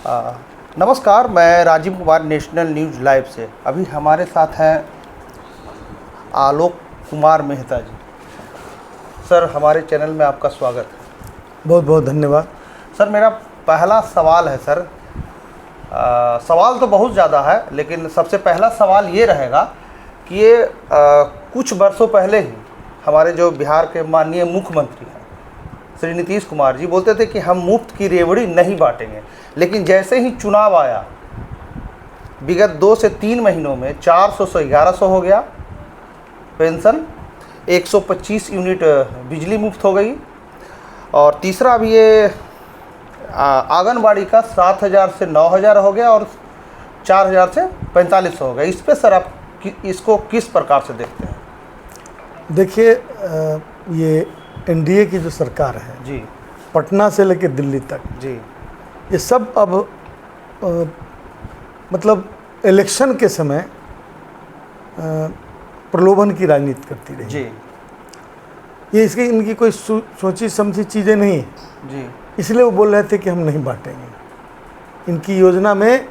नमस्कार, मैं Rajiv Kumar, national news live से। अभी हमारे साथ हैं आलोक कुमार मेहता जी। सर, हमारे चैनल में आपका स्वागत है। बहुत बहुत धन्यवाद। सर, मेरा पहला सवाल है सर, सवाल तो बहुत ज़्यादा है, लेकिन सबसे पहला सवाल ये रहेगा कि ये कुछ वर्षों पहले ही हमारे जो बिहार के माननीय मुख्यमंत्री हैं श्री नीतीश कुमार जी बोलते थे कि हम मुफ्त की रेवड़ी नहीं बांटेंगे, लेकिन जैसे ही चुनाव आया विगत 2 से 3 महीनों में 400 से 1100 हो गया पेंशन, 125 यूनिट बिजली मुफ्त हो गई, और तीसरा अभी ये आंगनबाड़ी का 7000 से 9000 हो गया और 4000 से 4500 हो गया। इस पे सर आप इसको किस प्रकार से देखते हैं? देखिए, ये एनडीए की जो सरकार है जी, पटना से लेकर दिल्ली तक जी, ये सब अब मतलब इलेक्शन के समय प्रलोभन की राजनीति करती रही। जी, ये इसकी इनकी कोई सोची समझी चीज़ें नहीं है जी, इसलिए वो बोल रहे थे कि हम नहीं बांटेंगे। इनकी योजना में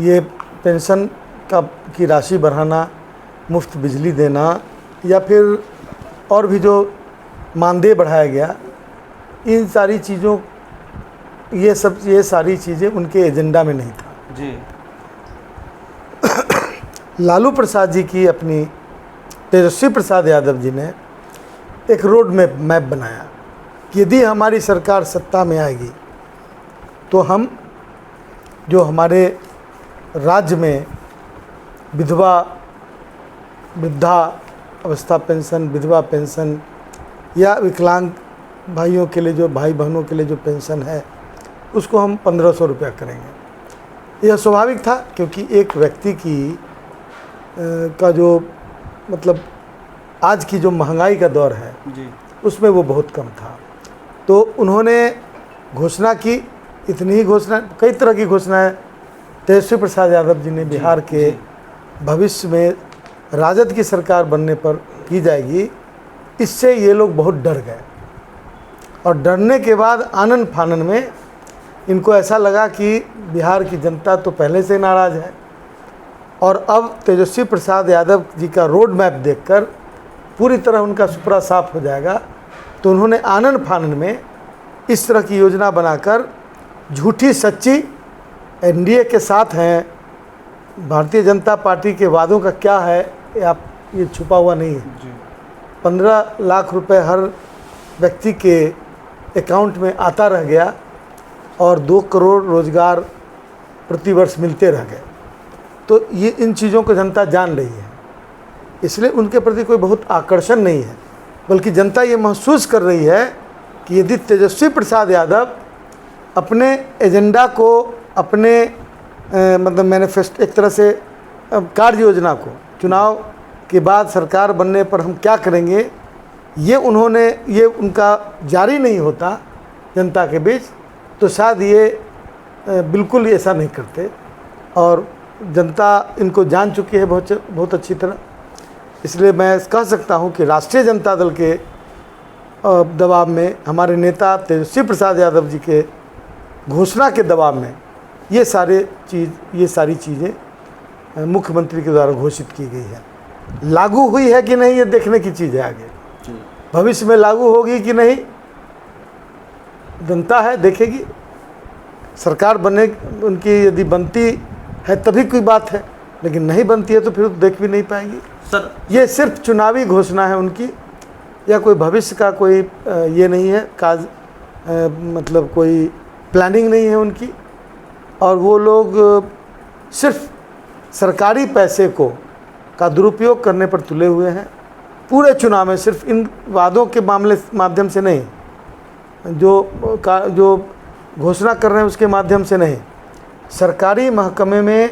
ये पेंशन की राशि बढ़ाना, मुफ्त बिजली देना, या फिर और भी जो मानदेय बढ़ाया गया, इन सारी चीज़ों ये सारी चीज़ें उनके एजेंडा में नहीं था। जी, लालू प्रसाद जी की अपनी तेजस्वी प्रसाद यादव जी ने एक रोड मैप बनाया कि यदि हमारी सरकार सत्ता में आएगी तो हम जो हमारे राज्य में विधवा वृद्धा अवस्था पेंशन, विधवा पेंशन या विकलांग भाइयों के लिए जो भाई बहनों के लिए जो पेंशन है उसको हम 1500 रुपया करेंगे। यह स्वाभाविक था क्योंकि एक व्यक्ति की का जो मतलब आज की जो महंगाई का दौर है जी, उसमें वो बहुत कम था। तो उन्होंने घोषणा की, इतनी ही घोषणा, कई तरह की घोषणाएं तेजस्वी प्रसाद यादव जी ने बिहार के भविष्य में राजद की सरकार बनने पर की जाएगी। इससे ये लोग बहुत डर गए और डरने के बाद आनन फानन में इनको ऐसा लगा कि बिहार की जनता तो पहले से नाराज़ है और अब तेजस्वी प्रसाद यादव जी का रोड मैप देखकर पूरी तरह उनका सुपड़ा साफ हो जाएगा। तो उन्होंने आनन फानन में इस तरह की योजना बनाकर झूठी सच्ची एनडीए के साथ हैं, भारतीय जनता पार्टी के वादों का क्या है ये छुपा हुआ नहीं है। 15 लाख रुपए हर व्यक्ति के अकाउंट में आता रह गया और 2 करोड़ रोजगार प्रतिवर्ष मिलते रह गए। तो ये इन चीज़ों को जनता जान रही है, इसलिए उनके प्रति कोई बहुत आकर्षण नहीं है, बल्कि जनता ये महसूस कर रही है कि यदि तेजस्वी प्रसाद यादव अपने एजेंडा को, अपने मतलब मैनिफेस्टो, एक तरह से कार्य योजना को, चुनाव के बाद सरकार बनने पर हम क्या करेंगे, ये उनका जारी नहीं होता जनता के बीच, तो शायद ये बिल्कुल ऐसा नहीं करते। और जनता इनको जान चुकी है बहुत अच्छी तरह। इसलिए मैं कह सकता हूँ कि राष्ट्रीय जनता दल के दबाव में, हमारे नेता तेजस्वी प्रसाद यादव जी के घोषणा के दबाव में ये सारी चीज़ें मुख्यमंत्री के द्वारा घोषित की गई है। लागू हुई है कि नहीं ये देखने की चीज़ है। आगे भविष्य में लागू होगी कि नहीं जनता है देखेगी। सरकार बने उनकी यदि बनती है तभी कोई बात है, लेकिन नहीं बनती है तो फिर देख भी नहीं पाएंगी। सर, ये सिर्फ चुनावी घोषणा है उनकी, या कोई भविष्य का कोई ये नहीं है काज, मतलब कोई प्लानिंग नहीं है उनकी। और वो लोग सिर्फ सरकारी पैसे का दुरुपयोग करने पर तुले हुए हैं पूरे चुनाव में। सिर्फ इन वादों के माध्यम से नहीं, जो घोषणा कर रहे हैं उसके माध्यम से नहीं, सरकारी महकमे में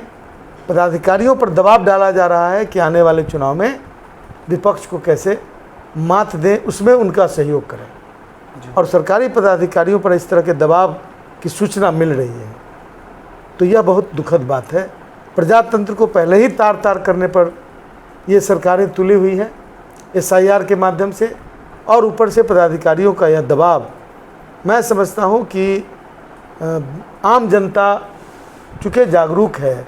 पदाधिकारियों पर दबाव डाला जा रहा है कि आने वाले चुनाव में विपक्ष को कैसे मात दें, उसमें उनका सहयोग करें। और सरकारी पदाधिकारियों पर इस तरह के दबाव की सूचना मिल रही है, तो यह बहुत दुखद बात है। प्रजातंत्र को पहले ही तार तार करने पर ये सरकारें तुली हुई हैं एसआईआर के माध्यम से, और ऊपर से पदाधिकारियों का यह दबाव। मैं समझता हूँ कि आम जनता चूँकि जागरूक है,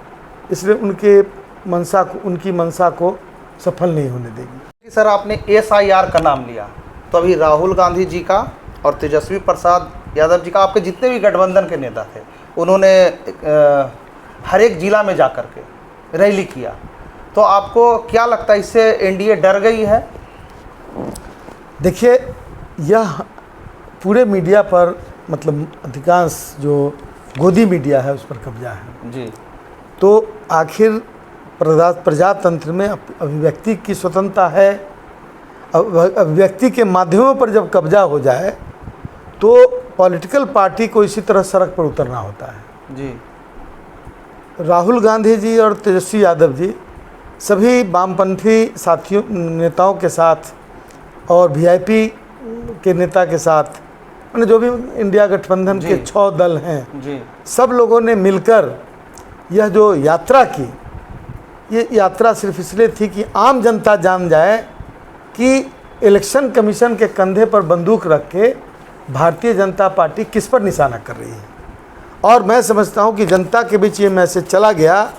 इसलिए उनकी मंशा को सफल नहीं होने देगी। सर आपने SIR का नाम लिया, तो अभी राहुल गांधी जी का और तेजस्वी प्रसाद यादव जी का, आपके जितने भी गठबंधन के नेता थे, उन्होंने हर एक जिला में जा कर के रैली किया, तो आपको क्या लगता है इससे NDA डर गई है? देखिए, यह पूरे मीडिया पर, मतलब अधिकांश जो गोदी मीडिया है उस पर कब्जा है जी। तो आखिर प्रजातंत्र में अभिव्यक्ति की स्वतंत्रता है। अभिव्यक्ति के माध्यमों पर जब कब्जा हो जाए तो पॉलिटिकल पार्टी को इसी तरह सड़क पर उतरना होता है। जी। राहुल गांधी जी और तेजस्वी यादव जी सभी वामपंथी साथियों नेताओं के साथ और VIP के नेता के साथ, मैंने जो भी इंडिया गठबंधन के 6 दल हैं जी, सब लोगों ने मिलकर यह जो यात्रा की, ये यात्रा सिर्फ इसलिए थी कि आम जनता जान जाए कि इलेक्शन कमीशन के कंधे पर बंदूक रख के भारतीय जनता पार्टी किस पर निशाना कर रही है। और मैं समझता हूँ कि जनता के बीच ये मैसेज चला गया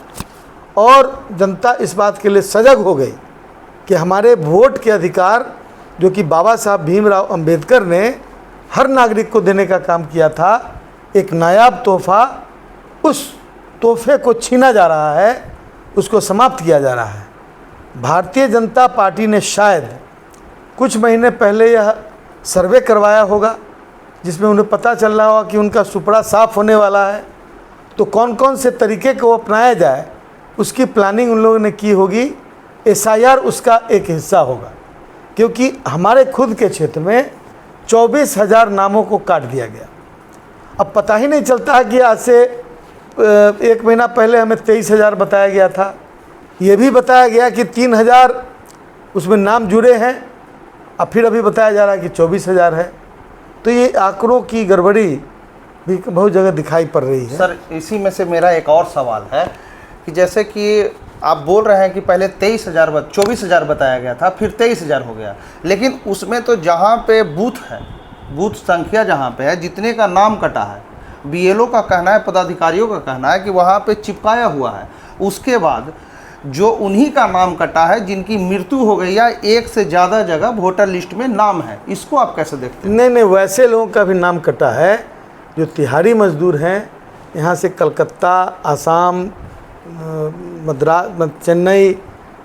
और जनता इस बात के लिए सजग हो गई कि हमारे वोट के अधिकार, जो कि बाबा साहब भीमराव अंबेडकर ने हर नागरिक को देने का काम किया था, एक नायाब तोहफा, उस तोहफे को छीना जा रहा है, उसको समाप्त किया जा रहा है। भारतीय जनता पार्टी ने शायद कुछ महीने पहले यह सर्वे करवाया होगा जिसमें उन्हें पता चल रहा होगा कि उनका सुपड़ा साफ होने वाला है, तो कौन कौन से तरीके को अपनाया जाए उसकी प्लानिंग उन लोगों ने की होगी। SIR उसका एक हिस्सा होगा, क्योंकि हमारे खुद के क्षेत्र में 24,000 नामों को काट दिया गया। अब पता ही नहीं चलता है कि आज से 1 महीना पहले हमें 23,000 बताया गया था, ये भी बताया गया कि 3,000 उसमें नाम जुड़े हैं, अब फिर अभी बताया जा रहा है कि 24,000 है। तो ये आंकड़ों की गड़बड़ी भी बहुत जगह दिखाई पड़ रही है। सर इसी में से मेरा एक और सवाल है कि जैसे कि आप बोल रहे हैं कि पहले 24,000 बताया गया था, फिर 23,000 हो गया, लेकिन उसमें तो जहाँ पे बूथ है, बूथ संख्या जहाँ पे है, जितने का नाम कटा है, BLO का कहना है, पदाधिकारियों का कहना है कि वहाँ पे चिपकाया हुआ है। उसके बाद जो उन्हीं का नाम कटा है जिनकी मृत्यु हो गई या एक से ज़्यादा जगह वोटर लिस्ट में नाम है, इसको आप कैसे देखते हैं? नहीं, वैसे लोगों का भी नाम कटा है जो तिहाड़ी मजदूर हैं, यहाँ से कलकत्ता, आसाम, मद्रास, चेन्नई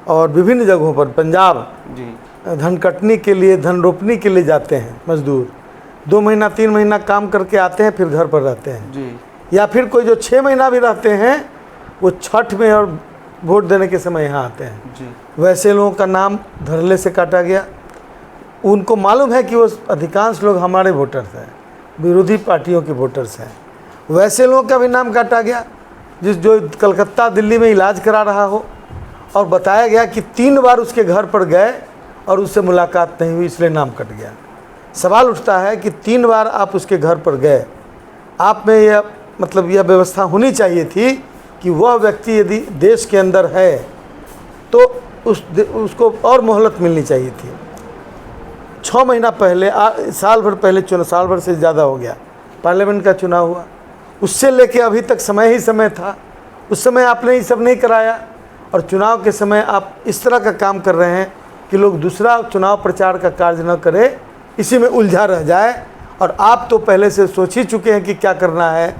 और विभिन्न जगहों पर, पंजाब जी, धन कटनी के लिए, धन रोपनी के लिए जाते हैं मजदूर। 2 महीना 3 महीना काम करके आते हैं, फिर घर पर रहते हैं जी। या फिर कोई जो 6 महीना भी रहते हैं वो छठ में और वोट देने के समय यहाँ आते हैं जी। वैसे लोगों का नाम धड़ल्ले से काटा गया। उनको मालूम है कि वो अधिकांश लोग हमारे वोटर्स हैं, विरोधी पार्टियों के वोटर्स हैं। वैसे लोगों का भी नाम काटा गया जो कलकत्ता दिल्ली में इलाज करा रहा हो और बताया गया कि 3 बार उसके घर पर गए और उससे मुलाकात नहीं हुई, इसलिए नाम कट गया। सवाल उठता है कि 3 बार आप उसके घर पर गए, आप में यह मतलब यह व्यवस्था होनी चाहिए थी कि वह व्यक्ति यदि देश के अंदर है तो उसको और मोहलत मिलनी चाहिए थी। 6 महीना पहले, साल भर पहले चुनाव, साल भर से ज़्यादा हो गया, पार्लियामेंट का चुनाव हुआ, उससे लेके अभी तक समय ही समय था। उस समय आपने ये सब नहीं कराया और चुनाव के समय आप इस तरह का काम कर रहे हैं कि लोग दूसरा चुनाव प्रचार का कार्य न करे, इसी में उलझा रह जाए। और आप तो पहले से सोच ही चुके हैं कि क्या करना है।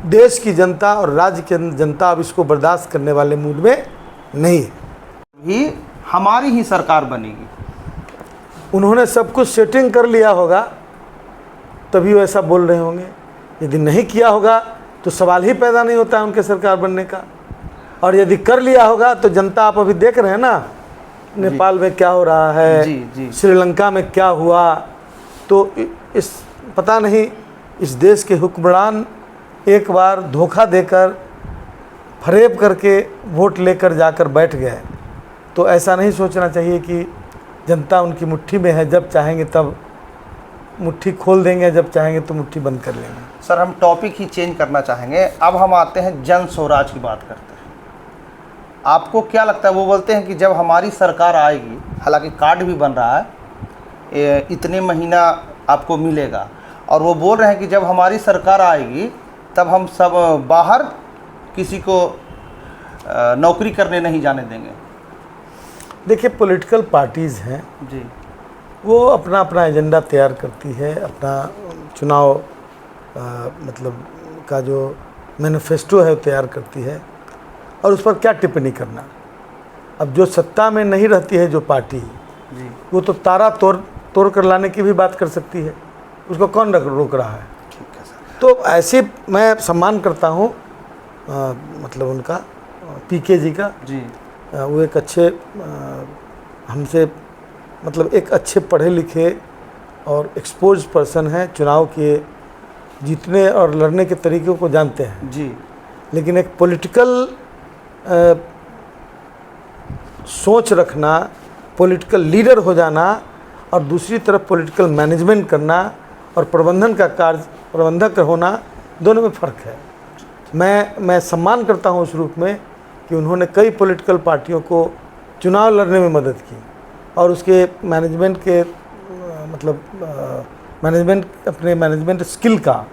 देश की जनता और राज्य की जनता अब इसको बर्दाश्त करने वाले मूड में नहीं है। ही हमारी ही सरकार बनेगी। उन्होंने सब कुछ सेटिंग कर लिया होगा तभी वो ऐसा बोल रहे होंगे। यदि नहीं किया होगा तो सवाल ही पैदा नहीं होता है उनके सरकार बनने का। और यदि कर लिया होगा तो जनता, आप अभी देख रहे हैं ना नेपाल में क्या हो रहा है, जी। श्रीलंका में क्या हुआ। तो इस पता नहीं इस देश के हुक्मरान एक बार धोखा देकर, फरेब करके वोट लेकर जाकर बैठ गए। तो ऐसा नहीं सोचना चाहिए कि जनता उनकी मुट्ठी में है, जब चाहेंगे तब मुट्ठी खोल देंगे, जब चाहेंगे तो मुट्ठी बंद कर लेंगे। सर हम टॉपिक ही चेंज करना चाहेंगे। अब हम आते हैं जन स्वराज की बात करते हैं। आपको क्या लगता है, वो बोलते हैं कि जब हमारी सरकार आएगी, हालांकि कार्ड भी बन रहा है, इतने महीना आपको मिलेगा, और वो बोल रहे हैं कि जब हमारी सरकार आएगी तब हम सब बाहर किसी को नौकरी करने नहीं जाने देंगे। देखिए, पॉलिटिकल पार्टीज़ हैं, जी वो अपना अपना एजेंडा तैयार करती है, अपना चुनाव मतलब का जो मैनिफेस्टो है वो तैयार करती है, और उस पर क्या टिप्पणी करना। अब जो सत्ता में नहीं रहती है जो पार्टी, जी वो तो तारा तोड़ कर लाने की भी बात कर सकती है, उसको कौन रोक रहा है। ठीक है सर। तो ऐसे मैं सम्मान करता हूँ मतलब उनका, पीके जी का। जी वो एक अच्छे हमसे मतलब एक अच्छे पढ़े लिखे और एक्सपोज पर्सन हैं, चुनाव के जीतने और लड़ने के तरीक़ों को जानते हैं। जी लेकिन एक पॉलिटिकल सोच रखना, पॉलिटिकल लीडर हो जाना, और दूसरी तरफ पॉलिटिकल मैनेजमेंट करना और प्रबंधन का कार्य प्रबंधक होना, दोनों में फ़र्क है। मैं सम्मान करता हूँ उस रूप में कि उन्होंने कई पॉलिटिकल पार्टियों को चुनाव लड़ने में मदद की, और उसके मैनेजमेंट के मतलब अपने मैनेजमेंट स्किल का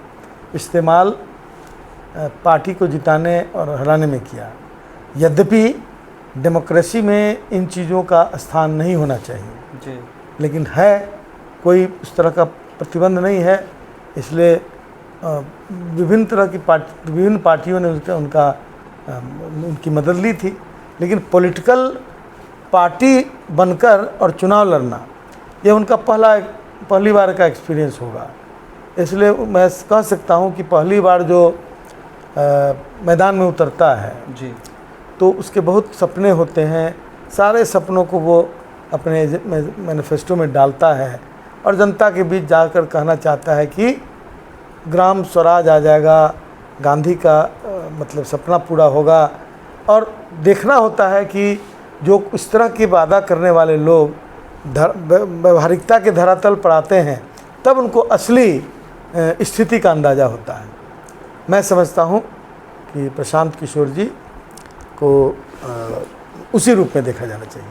इस्तेमाल पार्टी को जिताने और हराने में किया। यद्यपि डेमोक्रेसी में इन चीज़ों का स्थान नहीं होना चाहिए, जी लेकिन है, कोई उस तरह का प्रतिबंध नहीं है, इसलिए विभिन्न तरह की विभिन्न पार्टियों ने उनकी मदद ली थी। लेकिन पॉलिटिकल पार्टी बनकर और चुनाव लड़ना, ये उनका पहली बार का एक्सपीरियंस होगा। इसलिए मैं कह सकता हूँ कि पहली बार जो मैदान में उतरता है, जी तो उसके बहुत सपने होते हैं, सारे सपनों को वो अपने मैनिफेस्टो में डालता है, और जनता के बीच जाकर कहना चाहता है कि ग्राम स्वराज आ जाएगा, गांधी का मतलब सपना पूरा होगा। और देखना होता है कि जो इस तरह के वादा करने वाले लोग व्यवहारिकता के धरातल पर आते हैं, तब उनको असली स्थिति का अंदाज़ा होता है। मैं समझता हूँ कि प्रशांत किशोर जी को उसी रूप में देखा जाना चाहिए।